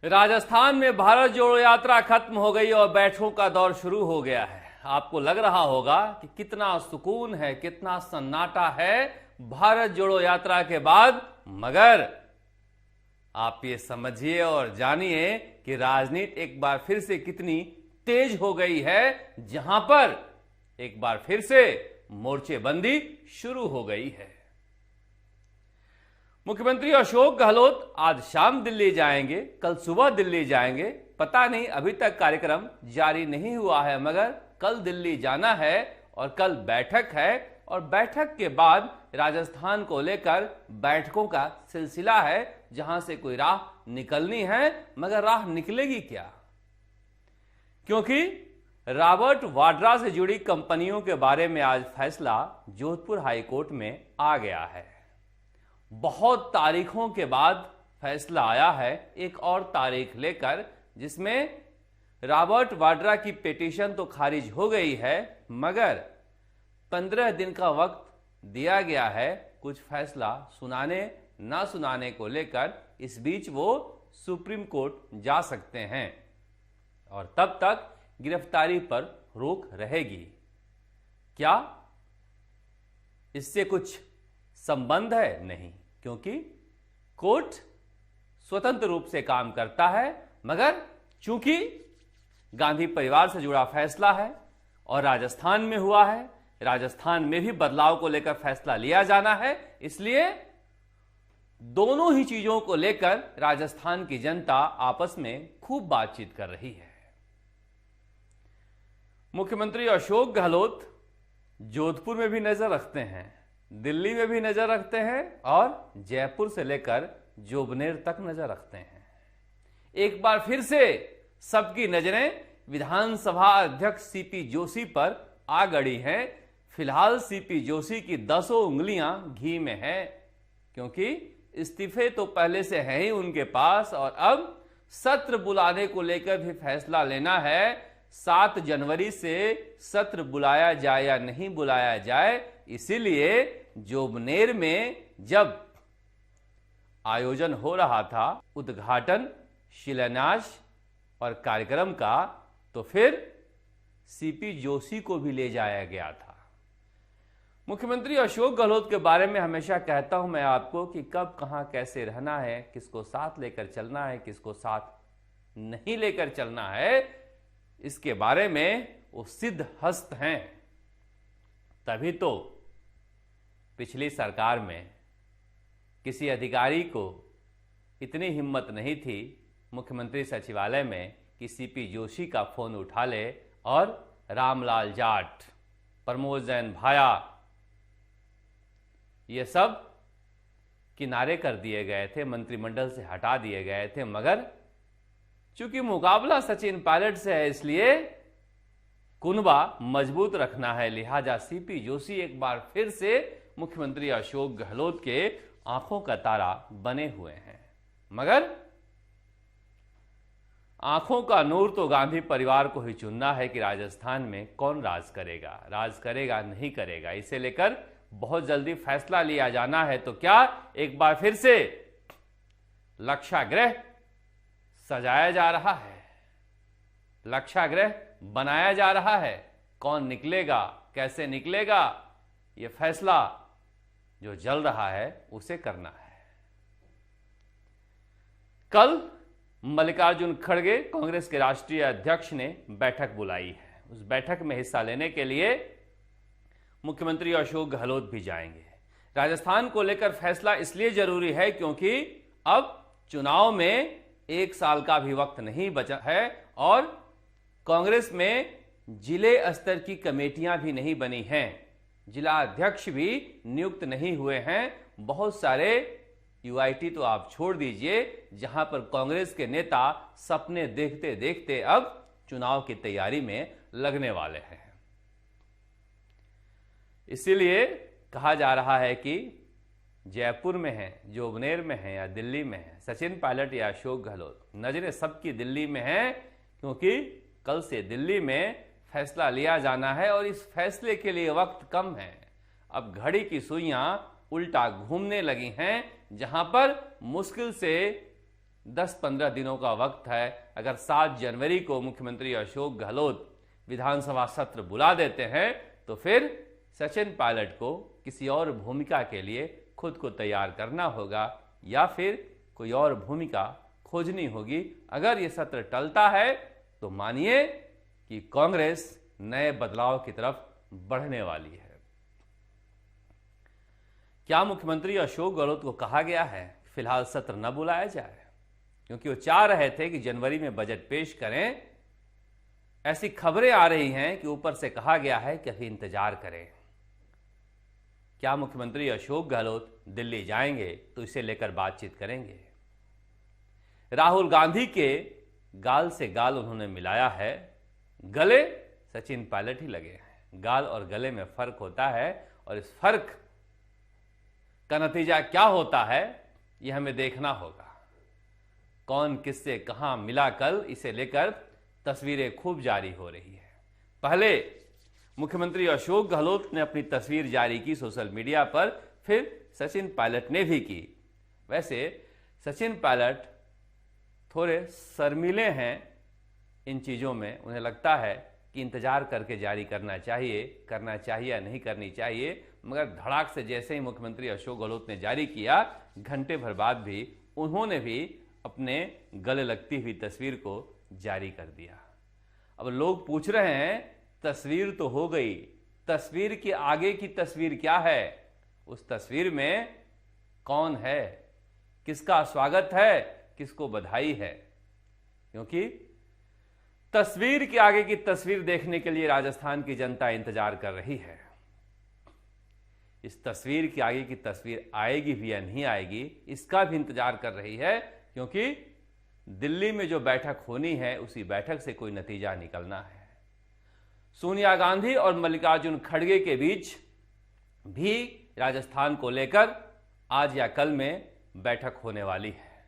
राजस्थान में भारत जोड़ो यात्रा खत्म हो गई और बैठकों का दौर शुरू हो गया है। आपको लग रहा होगा कि कितना सुकून है, कितना सन्नाटा है भारत जोड़ो यात्रा के बाद, मगर आप ये समझिए और जानिए कि राजनीति एक बार फिर से कितनी तेज हो गई है, जहां पर एक बार फिर से मोर्चेबंदी शुरू हो गई है। मुख्यमंत्री अशोक गहलोत आज शाम दिल्ली जाएंगे, कल सुबह दिल्ली जाएंगे, पता नहीं, अभी तक कार्यक्रम जारी नहीं हुआ है, मगर कल दिल्ली जाना है और कल बैठक है और बैठक के बाद राजस्थान को लेकर बैठकों का सिलसिला है, जहां से कोई राह निकलनी है, मगर राह निकलेगी क्या? क्योंकि रॉबर्ट वाड्रा से जुड़ी कंपनियों के बारे में आज फैसला जोधपुर हाईकोर्ट में आ गया है। बहुत तारीखों के बाद फैसला आया है, एक और तारीख लेकर, जिसमें रॉबर्ट वाड्रा की पिटीशन तो खारिज हो गई है, मगर 15 दिन का वक्त दिया गया है कुछ फैसला सुनाने ना सुनाने को लेकर। इस बीच वो सुप्रीम कोर्ट जा सकते हैं और तब तक गिरफ्तारी पर रोक रहेगी। क्या इससे कुछ संबंध है? नहीं, क्योंकि कोर्ट स्वतंत्र रूप से काम करता है, मगर चूंकि गांधी परिवार से जुड़ा फैसला है और राजस्थान में हुआ है, राजस्थान में भी बदलाव को लेकर फैसला लिया जाना है, इसलिए दोनों ही चीजों को लेकर राजस्थान की जनता आपस में खूब बातचीत कर रही है। मुख्यमंत्री अशोक गहलोत जोधपुर में भी नजर रखते हैं, दिल्ली में भी नजर रखते हैं और जयपुर से लेकर जोबनेर तक नजर रखते हैं। एक बार फिर से सबकी नजरें विधानसभा अध्यक्ष सीपी जोशी पर आ गड़ी हैं। फिलहाल सीपी जोशी की 10 उंगलियां घी में हैं, क्योंकि इस्तीफे तो पहले से हैं ही उनके पास और अब सत्र बुलाने को लेकर भी फैसला लेना है। 7 जनवरी से सत्र बुलाया जाए या नहीं बुलाया जाए, इसीलिए जोबनेर में जब आयोजन हो रहा था उद्घाटन, शिलान्यास और कार्यक्रम का, तो फिर सीपी जोशी को भी ले जाया गया था। मुख्यमंत्री अशोक गहलोत के बारे में हमेशा कहता हूं मैं आपको कि कब कहां कैसे रहना है, किसको साथ लेकर चलना है, किसको साथ नहीं लेकर चलना है, इसके बारे में वो सिद्ध हस्त हैं। तभी तो पिछली सरकार में किसी अधिकारी को इतनी हिम्मत नहीं थी मुख्यमंत्री सचिवालय में कि सीपी जोशी का फोन उठा ले और रामलाल जाट, प्रमोद जैन भाया, ये सब किनारे कर दिए गए थे, मंत्रिमंडल से हटा दिए गए थे, मगर चूंकि मुकाबला सचिन पायलट से है, इसलिए कुनबा मजबूत रखना है, लिहाजा सीपी जोशी एक बार फिर से मुख्यमंत्री अशोक गहलोत के आंखों का तारा बने हुए हैं। मगर आंखों का नूर तो गांधी परिवार को ही चुनना है कि राजस्थान में कौन राज करेगा नहीं करेगा, इसे लेकर बहुत जल्दी फैसला लिया जाना है। तो क्या एक बार फिर से लक्षागृह सजाया जा रहा है, लक्षागृह बनाया जा रहा है, कौन निकलेगा, कैसे निकलेगा, यह फैसला जो जल रहा है उसे करना है। कल मल्लिकार्जुन खड़गे कांग्रेस के राष्ट्रीय अध्यक्ष ने बैठक बुलाई है। उस बैठक में हिस्सा लेने के लिए मुख्यमंत्री अशोक गहलोत भी जाएंगे। राजस्थान को लेकर फैसला इसलिए जरूरी है क्योंकि अब चुनाव में 1 साल का भी वक्त नहीं बचा है और कांग्रेस में जिले स्तर की कमेटियां भी नहीं बनी हैं, जिला अध्यक्ष भी नियुक्त नहीं हुए हैं। बहुत सारे यूआईटी तो आप छोड़ दीजिए, जहां पर कांग्रेस के नेता सपने देखते देखते अब चुनाव की तैयारी में लगने वाले हैं। इसीलिए कहा जा रहा है कि जयपुर में है, जोबनेर में है या दिल्ली में है, सचिन पायलट या अशोक गहलोत, नजरें सबकी दिल्ली में है, क्योंकि कल से दिल्ली में फैसला लिया जाना है और इस फैसले के लिए वक्त कम है। अब घड़ी की सुइयां उल्टा घूमने लगी हैं, जहां पर मुश्किल से 10-15 दिनों का वक्त है। अगर 7 जनवरी को मुख्यमंत्री अशोक गहलोत विधानसभा सत्र बुला देते हैं तो फिर सचिन पायलट को किसी और भूमिका के लिए खुद को तैयार करना होगा या फिर कोई और भूमिका खोजनी होगी। अगर ये सत्र टलता है तो मानिए कि कांग्रेस नए बदलाव की तरफ बढ़ने वाली है। क्या मुख्यमंत्री अशोक गहलोत को कहा गया है फिलहाल सत्र न बुलाया जाए, क्योंकि वो चाह रहे थे कि जनवरी में बजट पेश करें। ऐसी खबरें आ रही हैं कि ऊपर से कहा गया है कि अभी इंतजार करें। क्या मुख्यमंत्री अशोक गहलोत दिल्ली जाएंगे तो इसे लेकर बातचीत करेंगे। राहुल गांधी के गाल से गाल उन्होंने मिलाया है, गले सचिन पायलट ही लगे हैं। गाल और गले में फर्क होता है और इस फर्क का नतीजा क्या होता है यह हमें देखना होगा। कौन किससे कहां मिला कल, इसे लेकर तस्वीरें खूब जारी हो रही है। पहले मुख्यमंत्री अशोक गहलोत ने अपनी तस्वीर जारी की सोशल मीडिया पर, फिर सचिन पायलट ने भी की। वैसे सचिन पायलट थोड़े शर्मीले हैं इन चीज़ों में। उन्हें लगता है कि इंतजार करके जारी करना चाहिए या नहीं करनी चाहिए, मगर धड़ाक से जैसे ही मुख्यमंत्री अशोक गहलोत ने जारी किया, घंटे भर बाद भी उन्होंने भी अपने गले लगती हुई तस्वीर को जारी कर दिया। अब लोग पूछ रहे हैं तस्वीर तो हो गई, तस्वीर के आगे की तस्वीर क्या है? उस तस्वीर में कौन है, किसका स्वागत है, किसको बधाई है? क्योंकि तस्वीर के आगे की तस्वीर देखने के लिए राजस्थान की जनता इंतजार कर रही है। इस तस्वीर के आगे की तस्वीर आएगी भी या नहीं आएगी, इसका भी इंतजार कर रही है, क्योंकि दिल्ली में जो बैठक होनी है उसी बैठक से कोई नतीजा निकलना है। सोनिया गांधी और मल्लिकार्जुन खड़गे के बीच भी राजस्थान को लेकर आज या कल में बैठक होने वाली है।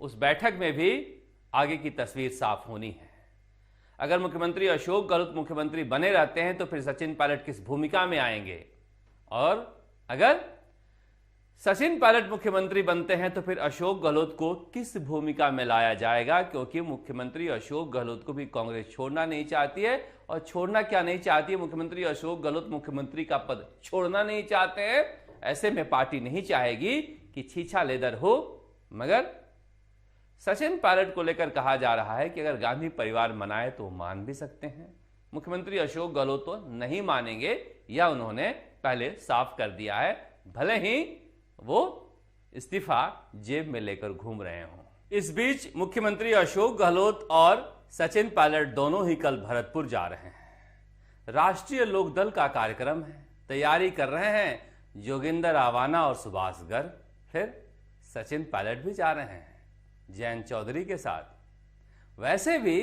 उस बैठक में भी आगे की तस्वीर साफ होनी है। अगर मुख्यमंत्री अशोक गहलोत मुख्यमंत्री बने रहते हैं तो फिर सचिन पायलट किस भूमिका में आएंगे, और अगर सचिन पायलट मुख्यमंत्री बनते हैं तो फिर अशोक गहलोत को किस भूमिका में लाया जाएगा? क्योंकि मुख्यमंत्री अशोक गहलोत को भी कांग्रेस छोड़ना नहीं चाहती है, और छोड़ना क्या नहीं चाहती है, मुख्यमंत्री अशोक गहलोत मुख्यमंत्री का पद छोड़ना नहीं चाहते हैं। ऐसे में पार्टी नहीं चाहेगी कि छीछा लेदर हो। मगर सचिन पायलट को लेकर कहा जा रहा है कि अगर गांधी परिवार मनाए तो मान भी सकते हैं। मुख्यमंत्री अशोक गहलोत तो नहीं मानेंगे, या उन्होंने पहले साफ कर दिया है, भले ही वो इस्तीफा जेब में लेकर घूम रहे हों। इस बीच मुख्यमंत्री अशोक गहलोत और सचिन पायलट दोनों ही कल भरतपुर जा रहे हैं। राष्ट्रीय लोकदल का कार्यक्रम है, तैयारी कर रहे हैं जोगिंदर आवाना और सुभाष गर्ग। फिर सचिन पायलट भी जा रहे हैं जयंत चौधरी के साथ। वैसे भी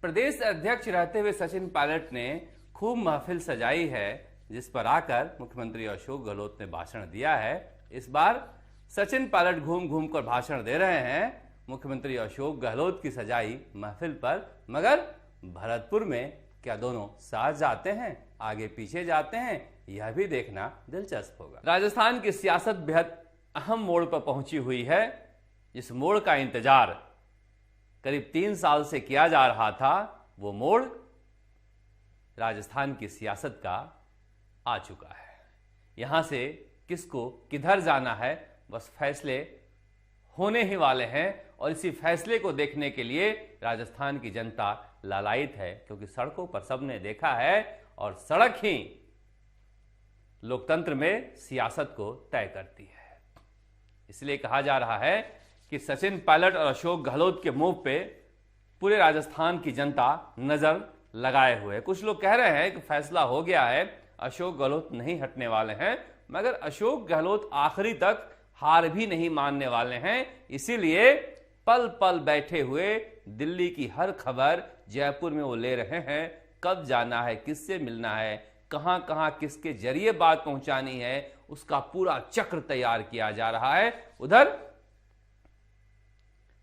प्रदेश अध्यक्ष रहते हुए सचिन पायलट ने खूब महफिल सजाई है, जिस पर आकर मुख्यमंत्री अशोक गहलोत ने भाषण दिया है। इस बार सचिन पायलट घूम घूम कर भाषण दे रहे हैं मुख्यमंत्री अशोक गहलोत की सजाई महफिल पर। मगर भरतपुर में क्या दोनों साथ जाते हैं, आगे पीछे जाते हैं, यह भी देखना दिलचस्प होगा। राजस्थान की सियासत बेहद अहम मोड़ पर पहुंची हुई है। इस मोड़ का इंतजार करीब 3 साल से किया जा रहा था। वो मोड़ राजस्थान की सियासत का आ चुका है। यहां से किसको किधर जाना है, बस फैसले होने ही वाले हैं, और इसी फैसले को देखने के लिए राजस्थान की जनता लालायित है। क्योंकि सड़कों पर सबने देखा है, और सड़क ही लोकतंत्र में सियासत को तय करती है। इसलिए कहा जा रहा है कि सचिन पायलट और अशोक गहलोत के मुंह पे पूरे राजस्थान की जनता नजर लगाए हुए है। कुछ लोग कह रहे हैं कि फैसला हो गया है, अशोक गहलोत नहीं हटने वाले हैं, मगर अशोक गहलोत आखिरी तक हार भी नहीं मानने वाले हैं। इसीलिए पल पल बैठे हुए दिल्ली की हर खबर जयपुर में वो ले रहे हैं। कब जाना है, किससे मिलना है, कहां कहां किसके जरिए बात पहुंचानी है, उसका पूरा चक्र तैयार किया जा रहा है। उधर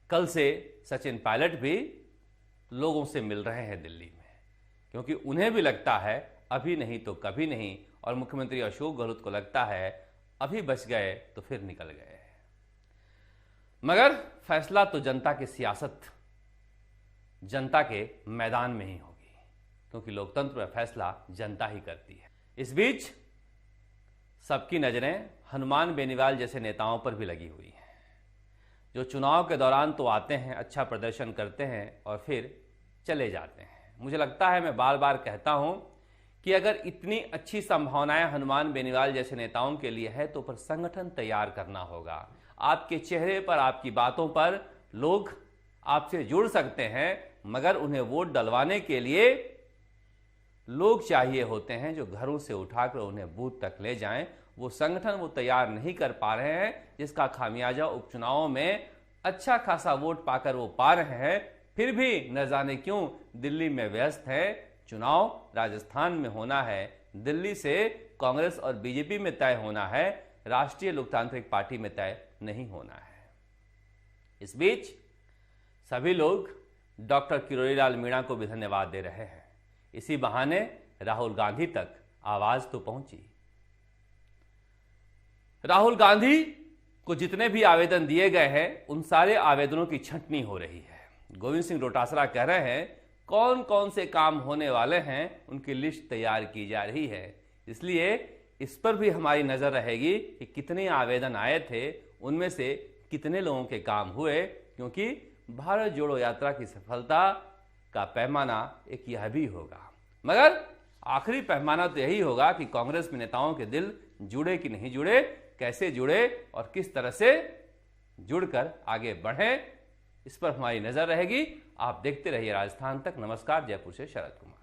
कल से सचिन पायलट भी लोगों से मिल रहे हैं दिल्ली में, क्योंकि उन्हें भी लगता है अभी नहीं तो कभी नहीं, और मुख्यमंत्री अशोक गहलोत को लगता है अभी बच गए तो फिर निकल गए। मगर फैसला तो जनता की सियासत, जनता के मैदान में ही होगी, क्योंकि लोकतंत्र में फैसला जनता ही करती है। इस बीच सबकी नजरें हनुमान बेनीवाल जैसे नेताओं पर भी लगी हुई हैं, जो चुनाव के दौरान तो आते हैं, अच्छा प्रदर्शन करते हैं और फिर चले जाते हैं। मुझे लगता है, मैं बार बार कहता हूं कि अगर इतनी अच्छी संभावनाएं हनुमान बेनीवाल जैसे नेताओं के लिए है तो पर संगठन तैयार करना होगा। आपके चेहरे पर, आपकी बातों पर लोग आपसे जुड़ सकते हैं, मगर उन्हें वोट डलवाने के लिए लोग चाहिए होते हैं जो घरों से उठाकर उन्हें बूथ तक ले जाएं। वो संगठन वो तैयार नहीं कर पा रहे हैं, जिसका खामियाजा उपचुनावों में अच्छा खासा वोट पाकर वो पा रहे हैं, फिर भी न जाने क्यों दिल्ली में व्यस्त है। चुनाव राजस्थान में होना है, दिल्ली से कांग्रेस और बीजेपी में तय होना है, राष्ट्रीय लोकतांत्रिक पार्टी में तय नहीं होना है। इस बीच सभी लोग डॉक्टर किरोड़ीलाल मीणा को भी धन्यवाद दे रहे हैं। इसी बहाने राहुल गांधी तक आवाज तो पहुंची। राहुल गांधी को जितने भी आवेदन दिए गए हैं, उन सारे आवेदनों की छंटनी हो रही है। गोविंद सिंह डोटासरा कह रहे हैं कौन कौन से काम होने वाले हैं, उनकी लिस्ट तैयार की जा रही है। इसलिए इस पर भी हमारी नजर रहेगी कि कितने आवेदन आए थे, उनमें से कितने लोगों के काम हुए, क्योंकि भारत जोड़ो यात्रा की सफलता का पैमाना एक यह भी होगा। मगर आखिरी पैमाना तो यही होगा कि कांग्रेस में नेताओं के दिल जुड़े कि नहीं जुड़े, कैसे जुड़े और किस तरह से जुड़कर आगे बढ़ें, इस पर हमारी नजर रहेगी। आप देखते रहिए राजस्थान तक। नमस्कार, जयपुर से शरद कुमार।